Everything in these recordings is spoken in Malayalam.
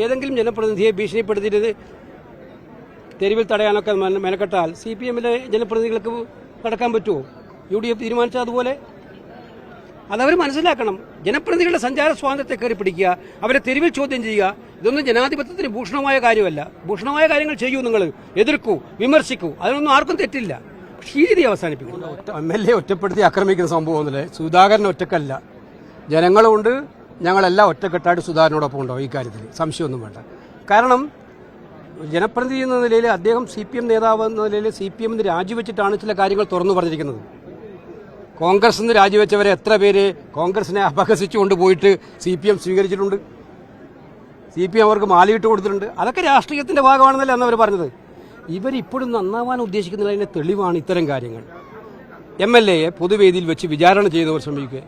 ഏതെങ്കിലും ജനപ്രതിനിധിയെ ഭീഷണിപ്പെടുത്തിയിട്ട് തെരുവിൽ തടയാനൊക്കെ മെനക്കെട്ടാൽ CPM-ലെ ജനപ്രതിനിധികൾക്ക് കടക്കാൻ പറ്റുമോ? UDF തീരുമാനിച്ചാൽ അതുപോലെ അതവർ മനസ്സിലാക്കണം. ജനപ്രതിനിധികളുടെ സഞ്ചാര സ്വാതന്ത്ര്യത്തെ കയറി പിടിക്കുക, അവരെ തെരുവിൽ ചോദ്യം ചെയ്യുക, ഇതൊന്നും ജനാധിപത്യത്തിന് ഭൂഷണമായ കാര്യമല്ല. ഭൂഷണമായ കാര്യങ്ങൾ ചെയ്യൂ, നിങ്ങൾ എതിർക്കൂ, വിമർശിക്കൂ, അതിനൊന്നും ആർക്കും തെറ്റില്ല. രീതി അവസാനിപ്പിക്കും. MLA ഒറ്റപ്പെടുത്തി ആക്രമിക്കുന്ന സംഭവമൊന്നുമില്ലേ? സുധാകരൻ ഒറ്റക്കല്ല, ജനങ്ങളുണ്ട്. ഞങ്ങളെല്ലാം ഒറ്റക്കെട്ടായിട്ട് സുധാകരനോടൊപ്പം ഉണ്ടാവും. ഈ കാര്യത്തിൽ സംശയമൊന്നും വേണ്ട. കാരണം ജനപ്രതിനിധി എന്ന നിലയിൽ അദ്ദേഹം CPM നേതാവ് എന്ന നിലയിൽ CPM രാജിവെച്ചിട്ടാണ് ചില കാര്യങ്ങൾ തുറന്നു പറഞ്ഞിരിക്കുന്നത്. കോൺഗ്രസ് നിന്ന് രാജിവെച്ചവരെ എത്ര പേര് കോൺഗ്രസിനെ അപഹസിച്ചുകൊണ്ട് പോയിട്ട് CPM സ്വീകരിച്ചിട്ടുണ്ട്, CPM അവർക്ക് മാലയിട്ട് കൊടുത്തിട്ടുണ്ട്. അതൊക്കെ രാഷ്ട്രീയത്തിന്റെ ഭാഗമാണെന്നല്ലേ അന്ന് അവർ പറഞ്ഞത്. ഇവരിപ്പോഴും നന്നാവാൻ ഉദ്ദേശിക്കുന്നതിന്റെ തെളിവാണ് ഇത്തരം കാര്യങ്ങൾ. MLA-യെ പൊതുവേദിയിൽ വെച്ച് വിചാരണ ചെയ്തവർ ശ്രമിക്കുക.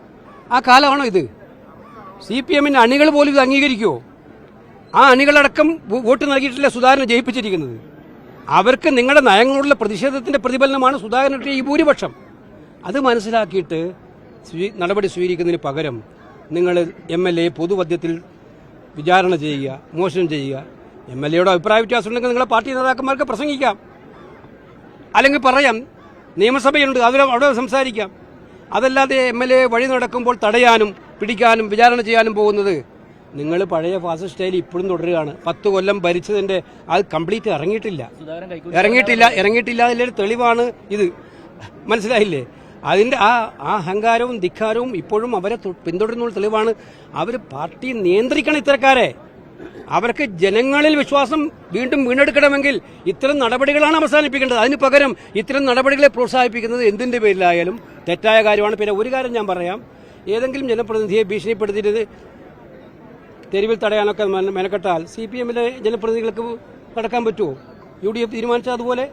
ആ കാലമാണോ ഇത്? CPM-ന്റെ അണികൾ പോലും ഇത് അംഗീകരിക്കുമോ? ആ അണികളടക്കം വോട്ട് നൽകിയിട്ടില്ല സുധാകരനെ ജയിപ്പിച്ചിരിക്കുന്നത്. അവർക്ക് നിങ്ങളുടെ നയങ്ങളോടുള്ള പ്രതിഷേധത്തിന്റെ പ്രതിഫലനമാണ് സുധാകരൻ കിട്ടിയ ഈ ഭൂരിപക്ഷം. അത് മനസ്സിലാക്കിയിട്ട് നടപടി സ്വീകരിക്കുന്നതിന് പകരം നിങ്ങൾ MLA പൊതുമധ്യത്തിൽ വിചാരണ ചെയ്യുക, മോശനം ചെയ്യുക. MLA-യുടെ അഭിപ്രായ വ്യത്യാസം ഉണ്ടെങ്കിൽ നിങ്ങളെ പാർട്ടി നേതാക്കന്മാർക്ക് പ്രസംഗിക്കാം, അല്ലെങ്കിൽ പറയാം, നിയമസഭയുണ്ട്, അവിടെ സംസാരിക്കാം. അതല്ലാതെ MLA വഴി നടക്കുമ്പോൾ തടയാനും പിടിക്കാനും വിചാരണ ചെയ്യാനും പോകുന്നത് നിങ്ങൾ പഴയ ഫാസിസ്റ്റ് സ്റ്റൈൽ ഇപ്പോഴും തുടരുകയാണ്. 10 കൊല്ലം ഭരിച്ചതിന്റെ അത് കംപ്ലീറ്റ് ഇറങ്ങിയിട്ടില്ല അതിലൊരു തെളിവാണ് ഇത്. മനസ്സിലായില്ലേ? അതിന്റെ ആ അഹങ്കാരവും ധിക്കാരവും ഇപ്പോഴും അവരെ പിന്തുടരുന്ന തെളിവാണ്. അവർ പാർട്ടി നിയന്ത്രിക്കണം ഇത്തരക്കാരെ. അവർക്ക് ജനങ്ങളിൽ വിശ്വാസം വീണ്ടും വീണ്ടെടുക്കണമെങ്കിൽ ഇത്തരം നടപടികളാണ് അവസാനിപ്പിക്കേണ്ടത്. അതിന് പകരം ഇത്തരം നടപടികളെ പ്രോത്സാഹിപ്പിക്കുന്നത് എന്തിന്റെ പേരിലായാലും തെറ്റായ കാര്യമാണ്. പിന്നെ ഒരു കാര്യം ഞാൻ പറയാം, ഏതെങ്കിലും ജനപ്രതിനിധിയെ ഭീഷണിപ്പെടുത്തിയിട്ട് തെരുവിൽ തടയാനൊക്കെ മെനക്കെട്ടാൽ CPM-ലെ ജനപ്രതിനിധികൾക്ക് കടക്കാൻ പറ്റുമോ? UDF തീരുമാനിച്ചാൽ അതുപോലെ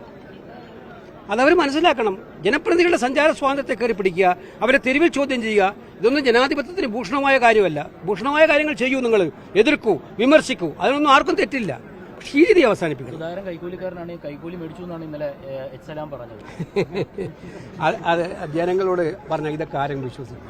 അതവർ മനസ്സിലാക്കണം. ജനപ്രതിനിധികളുടെ സഞ്ചാര സ്വാതന്ത്ര്യത്തെ കയറി പിടിക്കുക, അവരെ തെരുവിൽ ചോദ്യം ചെയ്യുക, ഇതൊന്നും ജനാധിപത്യത്തിന് ഭൂഷണമായ കാര്യമല്ല. ഭൂഷണമായ കാര്യങ്ങൾ ചെയ്യൂ, നിങ്ങൾ എതിർക്കൂ, വിമർശിക്കൂ, അതിനൊന്നും ആർക്കും തെറ്റില്ല. രീതി അവസാനിപ്പിക്കും. സുധാകരൻ കൈക്കൂലിക്കാരനാണ്, കൈക്കൂലി മേടിച്ചു എന്നാണ് ഇന്നലെ പറഞ്ഞത്. അത് ജനങ്ങളോട് പറഞ്ഞ ഇതൊക്കെ ആരും വിശ്വസിക്കും?